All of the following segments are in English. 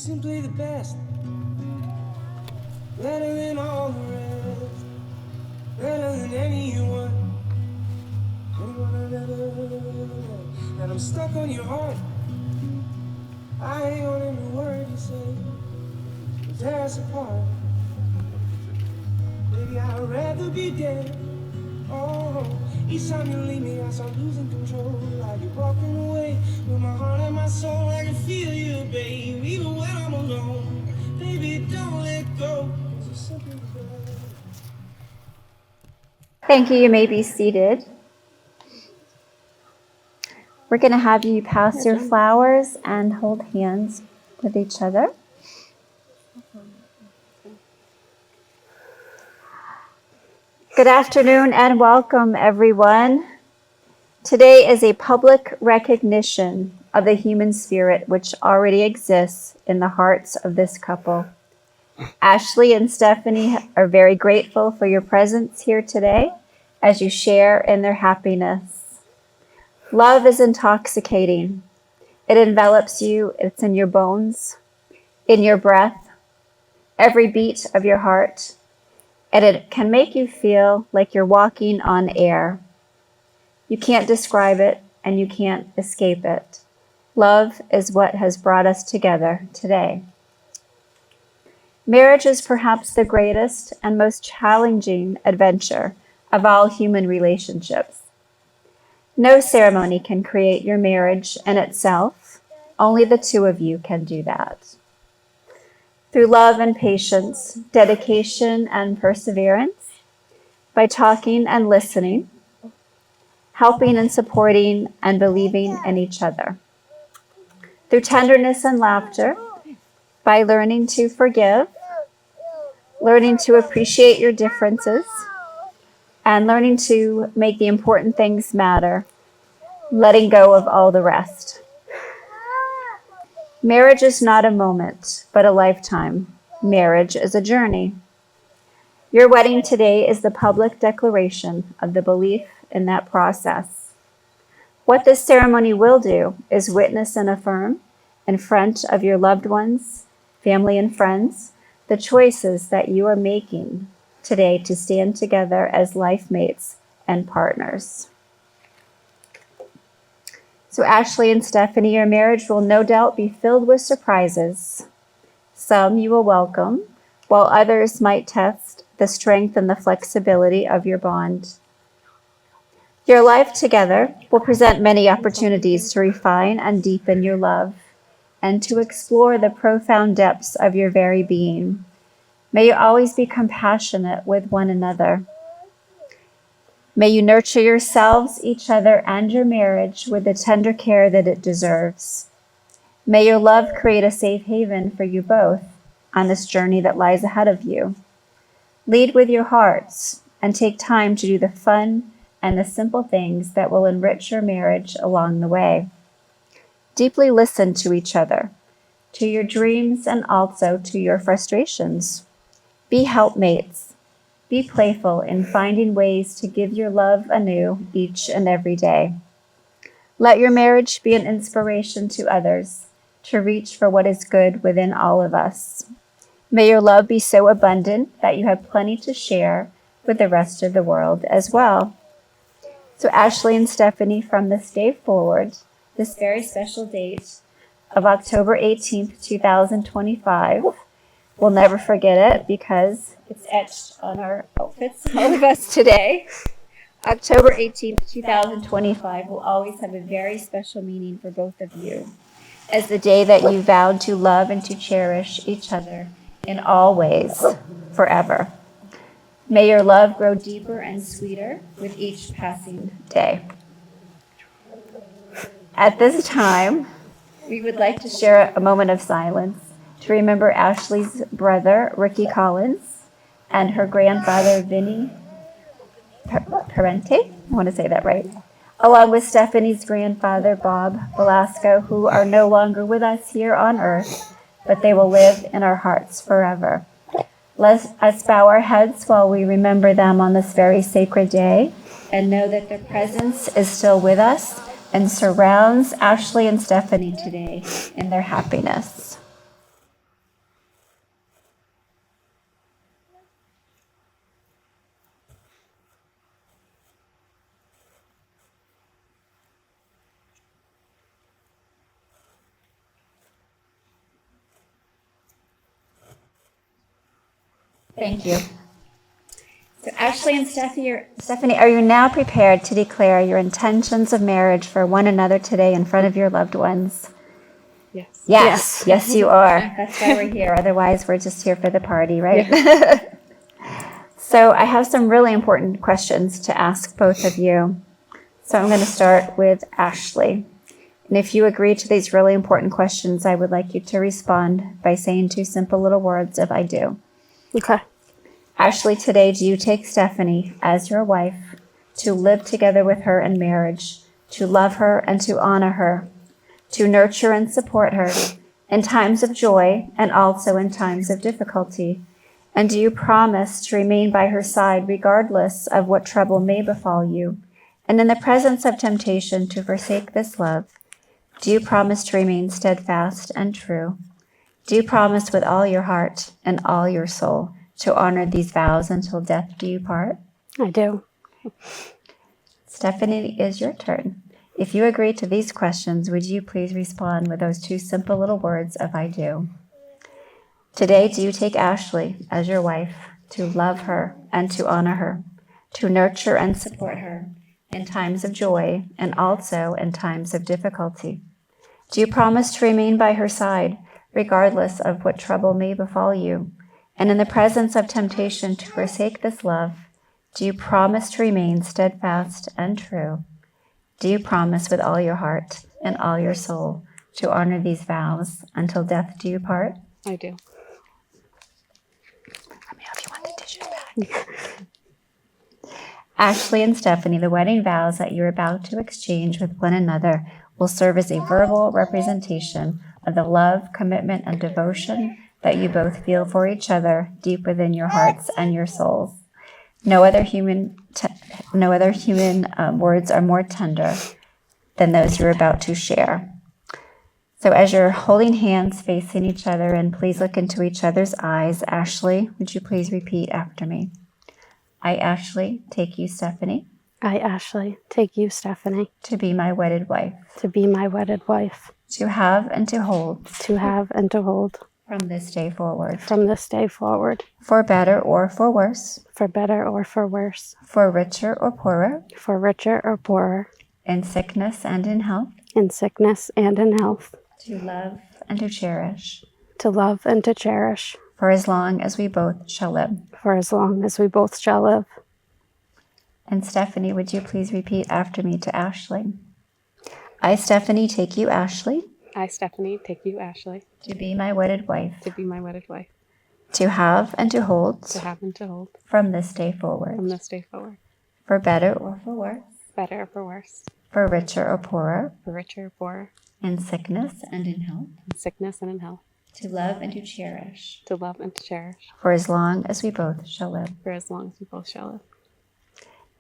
simply the best. Better than all the rest. Better than anyone. Anyone I've ever met. And I'm stuck on your heart. I hang on every word you say. Tear us apart. Baby, I'd rather be dead. Oh, each time you leave me, I start losing control. I get walking away with my heart and my soul. I can feel you, babe, even when I'm alone. Baby, don't let go. Thank you. You may be seated. We're going to have you pass your flowers and hold hands with each other. Good afternoon and welcome, everyone. Today is a public recognition of the human spirit which already exists in the hearts of this couple. Ashley and Stephanie are very grateful for your presence here today as you share in their happiness. Love is intoxicating. It envelops you. It's in your bones, in your breath, every beat of your heart. And it can make you feel like you're walking on air. You can't describe it and you can't escape it. Love is what has brought us together today. Marriage is perhaps the greatest and most challenging adventure of all human relationships. No ceremony can create your marriage in itself. Only the two of you can do that. Through love and patience, dedication and perseverance, by talking and listening, helping and supporting and believing in each other. Through tenderness and laughter, by learning to forgive, learning to appreciate your differences, and learning to make the important things matter, letting go of all the rest. Marriage is not a moment, but a lifetime. Marriage is a journey. Your wedding today is the public declaration of the belief in that process. What this ceremony will do is witness and affirm in front of your loved ones, family and friends, the choices that you are making today to stand together as life mates and partners. So Ashley and Stephanie, your marriage will no doubt be filled with surprises. Some you will welcome, while others might test the strength and the flexibility of your bond. Your life together will present many opportunities to refine and deepen your love and to explore the profound depths of your very being. May you always be compassionate with one another. May you nurture yourselves, each other, and your marriage with the tender care that it deserves. May your love create a safe haven for you both on this journey that lies ahead of you. Lead with your hearts and take time to do the fun and the simple things that will enrich your marriage along the way. Deeply listen to each other, to your dreams and also to your frustrations. Be helpmates. Be playful in finding ways to give your love anew each and every day. Let your marriage be an inspiration to others to reach for what is good within all of us. May your love be so abundant that you have plenty to share with the rest of the world as well. So Ashley and Stephanie, from this day forward, this very special date of October 18th, 2025, we'll never forget it because it's etched on our outfits, all of us today. October 18th, 2025 will always have a very special meaning for both of you as the day that you vowed to love and to cherish each other in all ways forever. May your love grow deeper and sweeter with each passing day. At this time, we would like to share a moment of silence to remember Ashley's brother, Ricky Collins, and her grandfather, Vinny Parente, I want to say that right, along with Stephanie's grandfather, Bob Velasco, who are no longer with us here on earth, but they will live in our hearts forever. Let us bow our heads while we remember them on this very sacred day and know that their presence is still with us and surrounds Ashley and Stephanie today in their happiness. Thank you. So Ashley and Stephanie, are you now prepared to declare your intentions of marriage for one another today in front of your loved ones? Yes. Yes, you are. That's why we're here. Otherwise, we're just here for the party, right? Yeah. So I have some really important questions to ask both of you. So I'm going to start with Ashley. And if you agree to these really important questions, I would like you to respond by saying 2 simple little words of I do. Okay. Ashley, today do you take Stephanie as your wife to live together with her in marriage, to love her and to honor her, to nurture and support her in times of joy and also in times of difficulty? And do you promise to remain by her side regardless of what trouble may befall you? And in the presence of temptation to forsake this love, do you promise to remain steadfast and true? Do you promise with all your heart and all your soul to honor these vows until death do you part? I do. Stephanie, it is your turn. If you agree to these questions, would you please respond with those 2 simple little words of I do? Today, do you take Ashley as your wife to love her and to honor her, to nurture and support her in times of joy and also in times of difficulty? Do you promise to remain by her side regardless of what trouble may befall you? And in the presence of temptation to forsake this love, do you promise to remain steadfast and true? Do you promise with all your heart and all your soul to honor these vows until death do you part? I do. Let me know if you want the dishes back. Ashley and Stephanie, the wedding vows that you're about to exchange with one another will serve as a verbal representation of the love, commitment, and devotion that you both feel for each other deep within your hearts and your souls. No other human words are more tender than those you're about to share. So as you're holding hands facing each other, and please look into each other's eyes, Ashley, would you please repeat after me? I, Ashley, take you, Stephanie, I, Ashley, take you, Stephanie, to be my wedded wife, to be my wedded wife, to have and to hold to have and to hold from this day forward, from this day forward, for better or for worse, for better or for worse, for richer or poorer, for richer or poorer, in sickness and in health, in sickness and in health, to love and to cherish, to love and to cherish, for as long as we both shall live. for as long as we both shall live. And Stephanie, would you please repeat after me to Ashley? I, Stephanie, take you, Ashley, I, Stephanie, take you, Ashley, to be my wedded wife, to be my wedded wife, to have and to hold to have and to hold from this day forward, from this day forward, for better or for worse, better or for worse, for richer or poorer, for richer or poorer, in sickness and in health, in sickness and in health, to love and to cherish, to love and to cherish, for as long as we both shall live. for as long as we both shall live.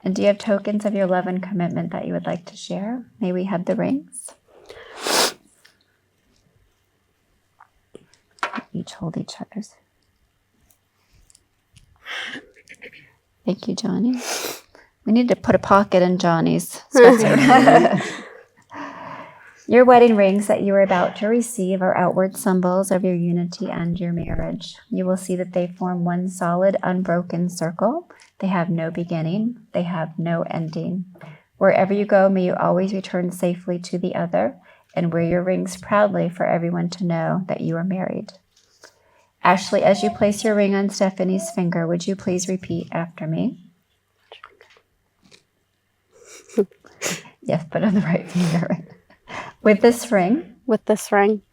And do you have tokens of your love and commitment that you would like to share? May we have the rings? Each hold each other's. Thank you, Johnny. We need to put a pocket in Johnny's sweatsuit. Your wedding rings that you are about to receive are outward symbols of your unity and your marriage. You will see that they form one solid, unbroken circle. They have no beginning. They have no ending. Wherever you go, may you always return safely to the other, and wear your rings proudly for everyone to know that you are married. Ashley, as you place your ring on Stephanie's finger, would you please repeat after me? Yes, put on the right finger. With this ring,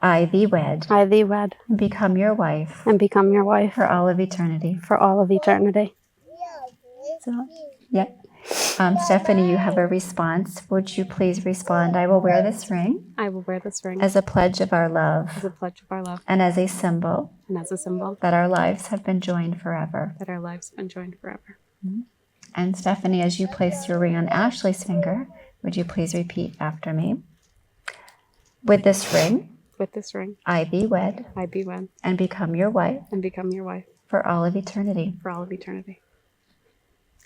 I thee wed, and become your wife, and become your wife for all of eternity. for all of eternity. So, yep. Stephanie, you have a response. Would you please respond? I will wear this ring I will wear this ring as a pledge of our as love a pledge of our love and as a symbol and as a symbol that our lives have been joined forever. that our lives have been joined forever. And Stephanie, as you place your ring on Ashley's finger, would you please repeat after me? With this ring, I thee wed, and become your wife and become your wife for all of eternity. for all of eternity.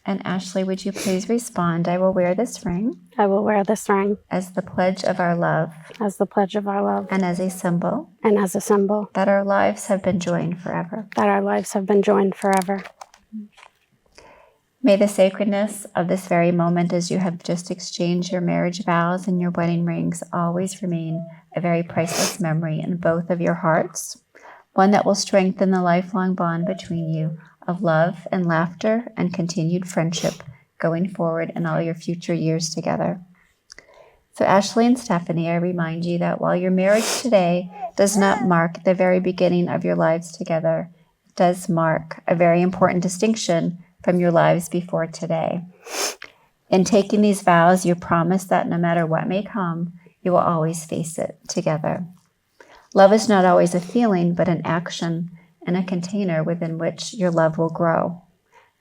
And Ashley, would you please respond? I will wear this ring I will wear this ring as the pledge of our love as the pledge of our love and as a symbol and as a symbol that our lives have been joined forever. that our lives have been joined forever. May the sacredness of this very moment as you have just exchanged your marriage vows and your wedding rings always remain a very priceless memory in both of your hearts, one that will strengthen the lifelong bond between you of love and laughter and continued friendship going forward in all your future years together. So Ashley and Stephanie, I remind you that while your marriage today does not mark the very beginning of your lives together, it does mark a very important distinction from your lives before today. In taking these vows, you promise that no matter what may come, you will always face it together. Love is not always a feeling, but an action and a container within which your love will grow.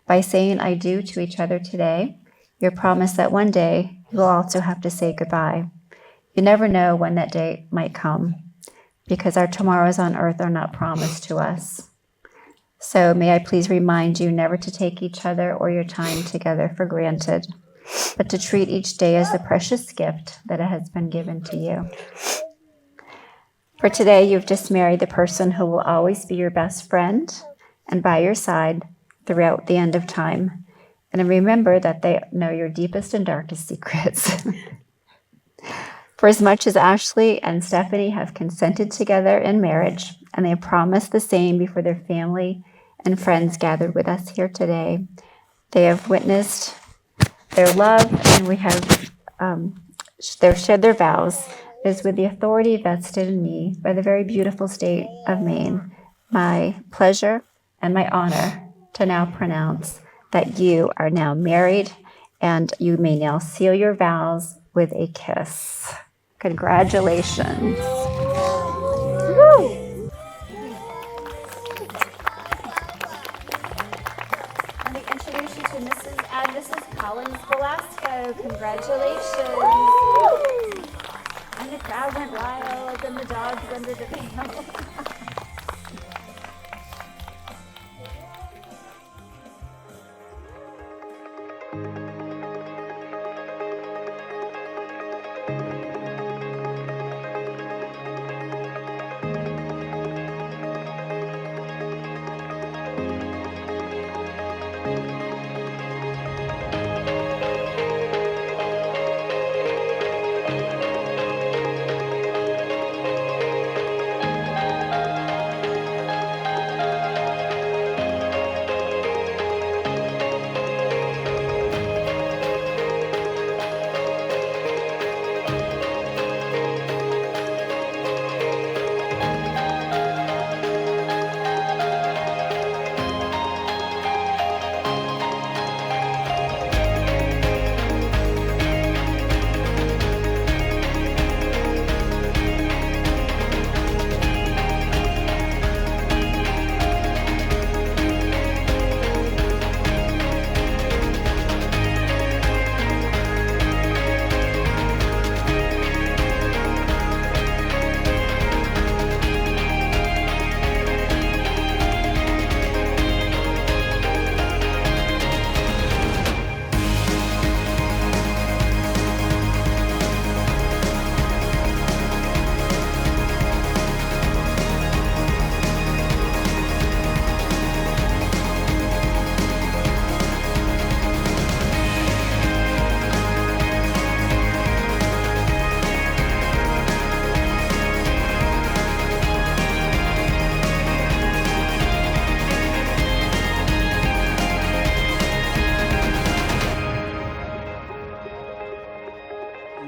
By saying I do to each other today, you promise that one day you will also have to say goodbye. You never know when that day might come, because our tomorrows on earth are not promised to us. So may I please remind you never to take each other or your time together for granted, but to treat each day as the precious gift that it has been given to you. For today, you've just married the person who will always be your best friend and by your side throughout the end of time. And remember that they know your deepest and darkest secrets. For as much as Ashley and Stephanie have consented together in marriage, and they have promised the same before their family and friends gathered with us here today, they have witnessed their love, and we have they've shared their vows. It is with the authority vested in me by the very beautiful state of Maine, my pleasure and my honor to now pronounce that you are now married, and you may now seal your vows with a kiss. Congratulations. Woo! Let me introduce you to Mrs. and Mrs. Collins Velasco. Congratulations. And the crowd went wild, and the dogs under the veil.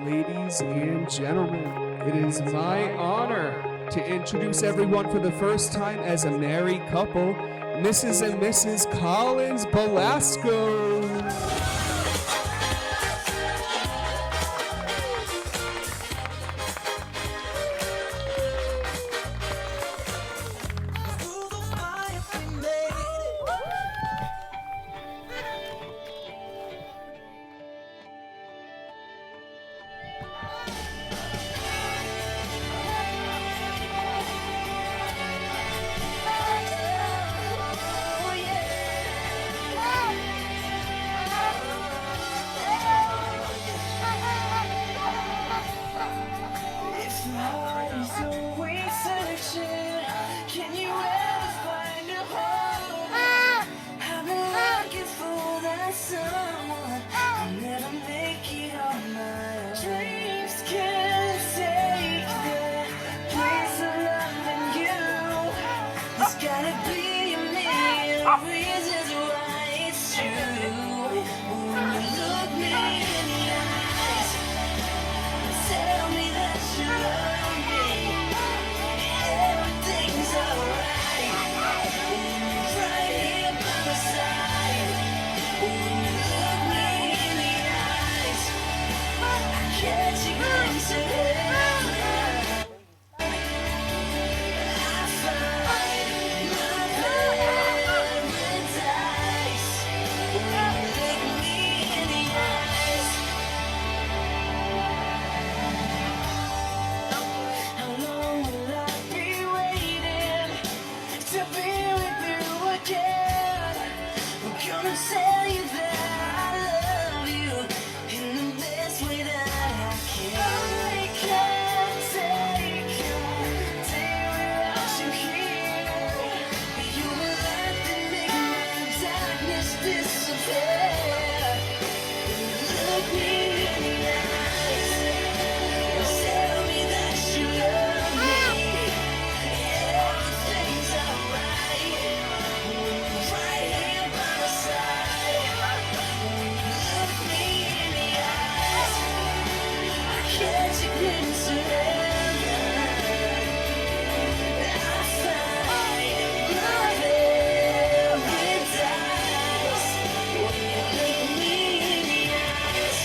Ladies and gentlemen, it is my honor to introduce everyone for the first time as a married couple, Mrs. and Mrs. Collins Velasco. catch a glimpse of heaven. I find my paradise when you look me in the eyes. How long will I be waiting to be with you again? I'm gonna tell you that I love you in the best way that I can. I can't take a day without you here. You're the light that makes my darkness disappear. Look me in the eyes and tell me that you love me. Everything's alright when you're right here by my side. Look me in the eyes, I catch a glimpse of heaven. I find my paradise when you look me in the eyes.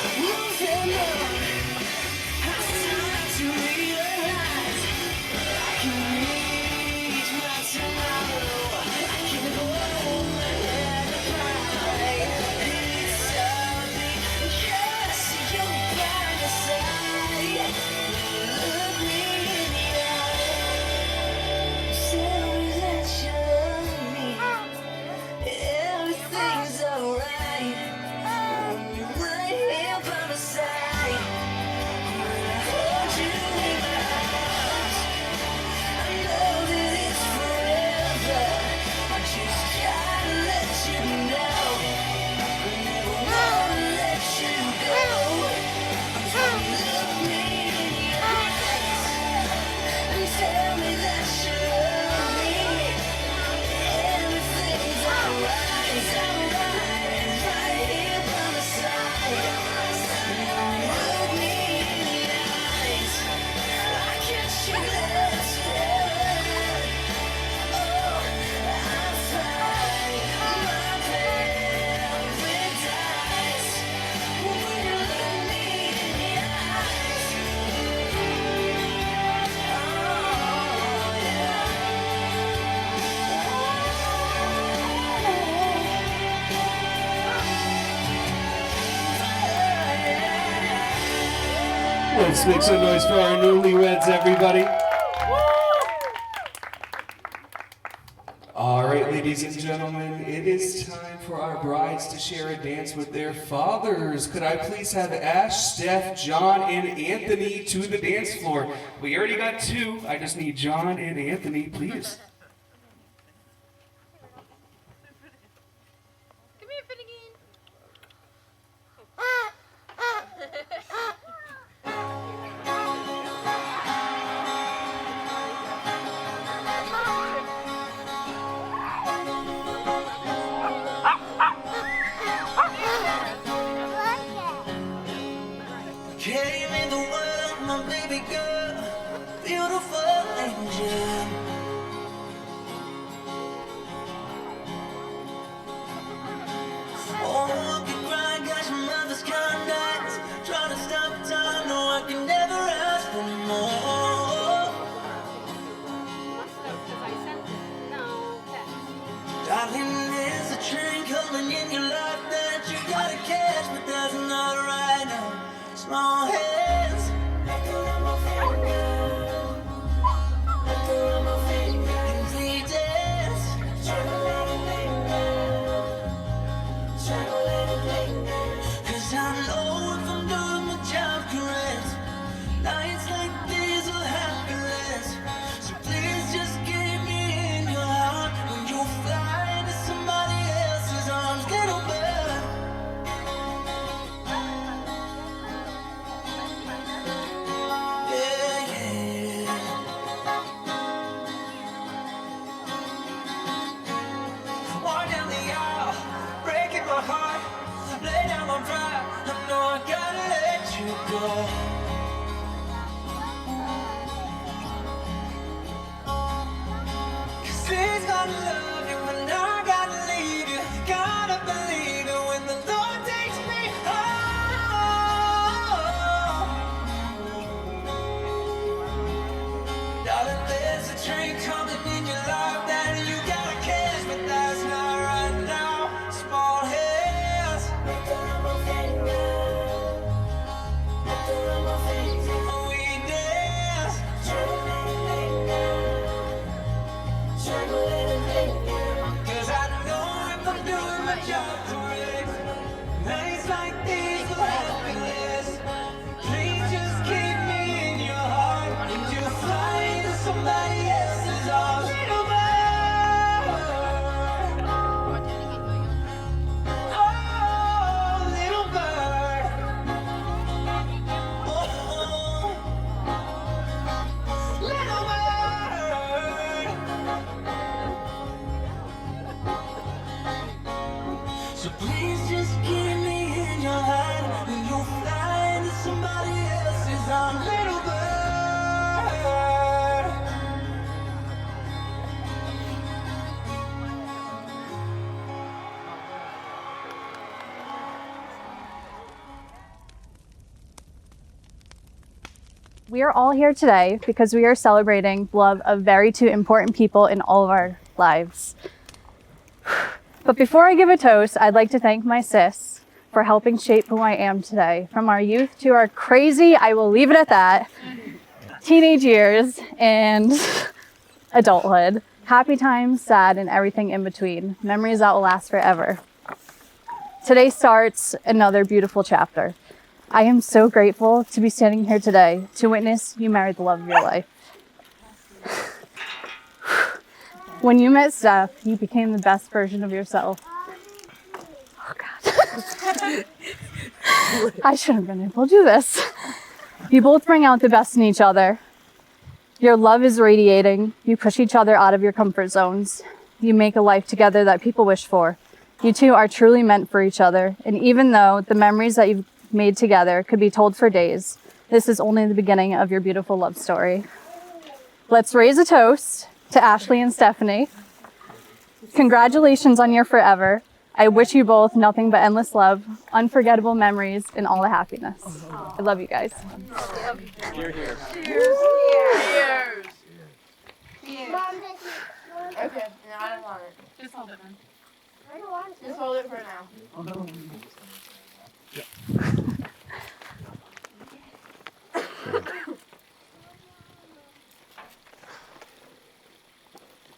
I'm moving on, it's time to realize I can reach my tomorrow. I can hold my head up high. It's all because you're by my side. Look me in the eye, tell me that you love me. Everything's alright when you're right here by my side. When I hold you in my arms, I know that it's forever. I just gotta let you know I never wanna let you go. Until you look me in the eyes and tell me that you love me. Everything's alright, it's alright, right here by my side. Look me in the eyes, I catch your lips, oh, I find my paradise when you look me in the eyes. Let's make some noise for our newlyweds, everybody. All right, ladies and gentlemen, it is time for our brides to share a dance with their fathers. Could I please have Ash, Steph, John, and Anthony to the dance floor? We already got two. I just need John and Anthony, please. Come here, Finnegan. Came in the world, my baby girl, beautiful angel. Oh, I can cry, got your mother's kind eyes. Trying to stop time, no, I can never ask for more. Darling, there's a train coming in your life that you gotta catch, but that's not right now. Small hands, let go of my finger, let go of my finger, and please dance. Try to let it linger, try to let it linger. 'Cause I know if I'm doing my job correct, nights like these will happen less. So please just keep me in your heart when you fly into somebody else's arms, little bird. Yeah, yeah. Walk down the aisle, breaking my heart, lay down my pride. I know I gotta let you go. 'Cause he's gonna love you and I gotta leave you. Gotta believe it when the Lord takes me home. little bird. We are all here today because we are celebrating the love of very two important people in all of our lives. But before I give a toast, I'd like to thank my sis for helping shape who I am today. From our youth to our crazy, I will leave it at that, teenage years and adulthood. Happy times, sad, and everything in between. Memories that will last forever. Today starts another beautiful chapter. I am so grateful to be standing here today to witness you marry the love of your life. When you met Steph, you became the best version of yourself. Oh God. I shouldn't have been able to do this. You both bring out the best in each other. Your love is radiating. You push each other out of your comfort zones. You make a life together that people wish for. You two are truly meant for each other. And even though the memories that you've made together could be told for days, this is only the beginning of your beautiful love story. Let's raise a toast to Ashley and Stephanie. Congratulations on your forever. I wish you both nothing but endless love, unforgettable memories, and all the happiness. I love you guys. You're here. Cheers. Okay, no, I don't want it. Just hold it, man. I don't want it. Just hold it for now.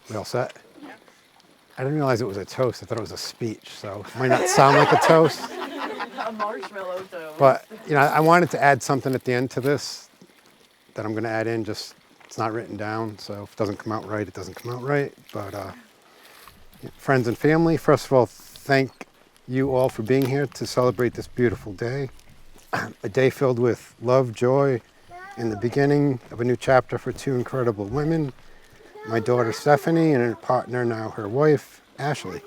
We all set? I didn't realize it was a toast. I thought it was a speech, so it might not sound like a toast. A marshmallow toast. But, you know, I wanted to add something at the end to this that I'm going to add in. Just, it's not written down, so if it doesn't come out right, it doesn't come out right. But friends and family, first of all, thank you all for being here to celebrate this beautiful day. A day filled with love, joy, and the beginning of a new chapter for two incredible women. My daughter Stephanie and her partner, now her wife, Ashley.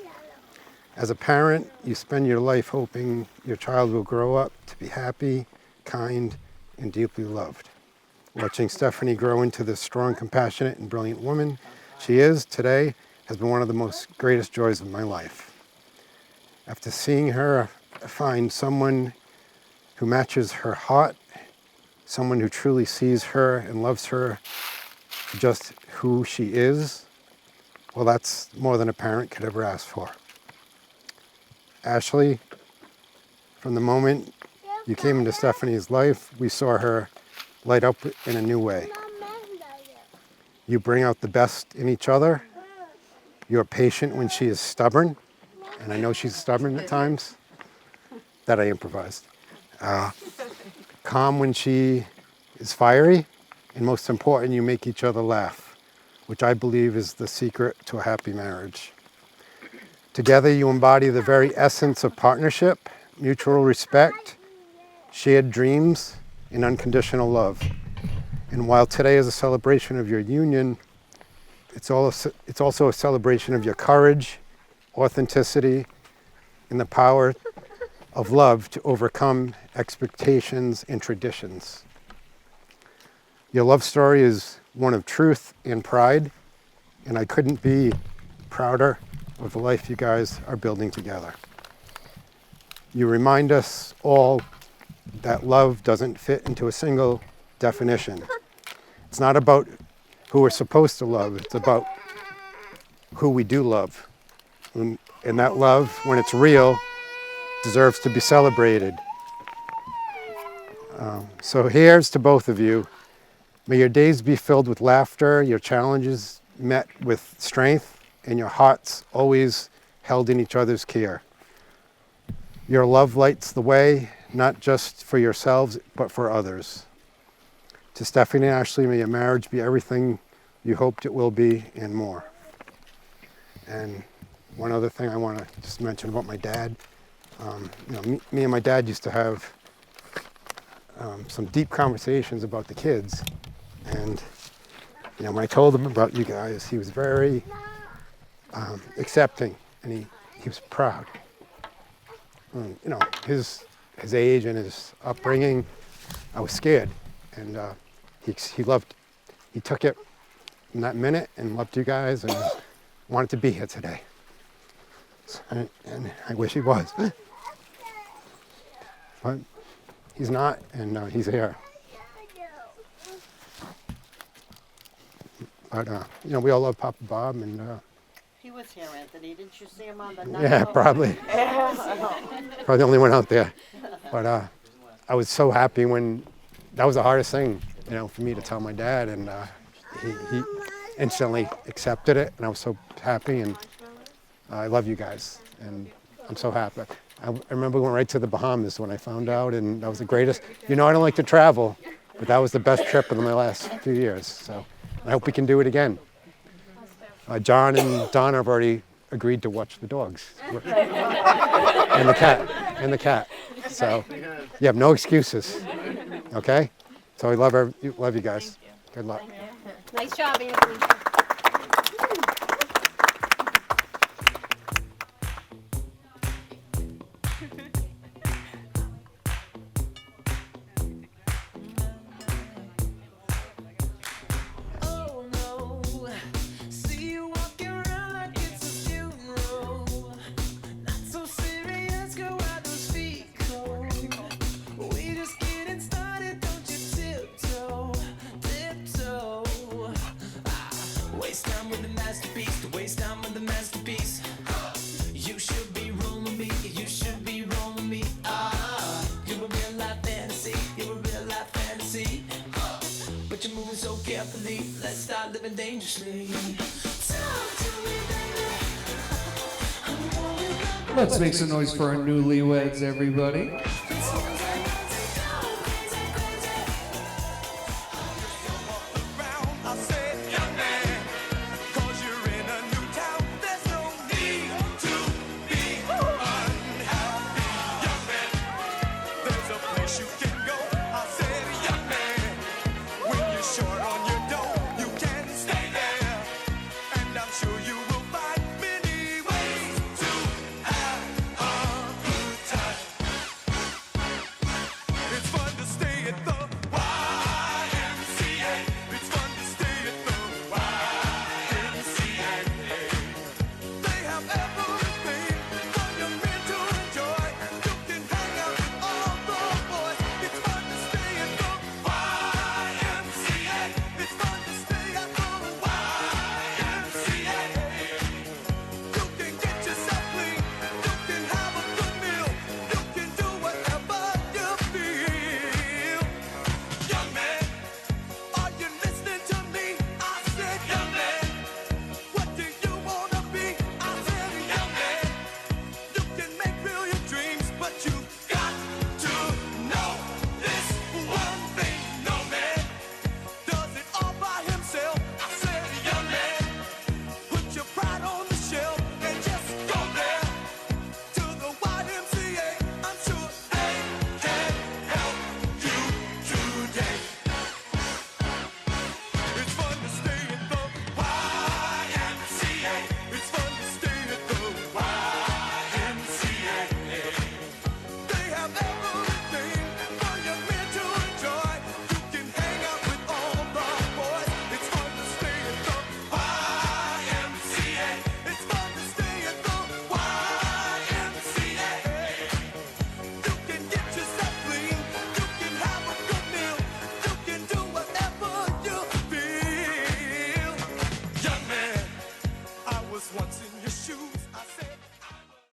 As a parent, you spend your life hoping your child will grow up to be happy, kind, and deeply loved. Watching Stephanie grow into the strong, compassionate, and brilliant woman she is today has been one of the most greatest joys of my life. After seeing her find someone who matches her heart, someone who truly sees her and loves her for just who she is, well, that's more than a parent could ever ask for. Ashley, from the moment you came into Stephanie's life, we saw her light up in a new way. You bring out the best in each other. You're patient when she is stubborn, and I know she's stubborn at times. That I improvised. Calm when she is fiery, and most important, you make each other laugh, which I believe is the secret to a happy marriage. Together, you embody the very essence of partnership, mutual respect, shared dreams, and unconditional love. And while today is a celebration of your union, it's also a celebration of your courage, authenticity, and the power of love to overcome expectations and traditions. Your love story is one of truth and pride, and I couldn't be prouder of the life you guys are building together. You remind us all that love doesn't fit into a single definition. It's not about who we're supposed to love, it's about who we do love. And that love, when it's real, deserves to be celebrated. So here's to both of you. May your days be filled with laughter, your challenges met with strength, and your hearts always held in each other's care. Your love lights the way, not just for yourselves, but for others. To Stephanie and Ashley, may your marriage be everything you hoped it will be and more. And one other thing I want to just mention about my dad. Me and my dad used to have some deep conversations about the kids. And when I told him about you guys, he was very accepting, and he was proud. His age and his upbringing, I was scared. And he took it in that minute and loved you guys and wanted to be here today. And I wish he was. But he's not, and he's here. But, we all love Papa Bob, and He was here, Anthony. Didn't you see him on the night? yeah, probably. Probably the only one out there. But I was so happy when, that was the hardest thing, for me to tell my dad, and he instantly accepted it, and I was so happy, and I love you guys, and I'm so happy. I remember going right to the Bahamas when I found out, and that was the greatest. I don't like to travel, but that was the best trip of my last few years, so I hope we can do it again. John and Donna have already agreed to watch the dogs. And the cat. So you have no excuses. Okay? So I love you guys. Good luck. Nice job, Anthony. Let's start living dangerously. Let's make some noise for our newlyweds, everybody.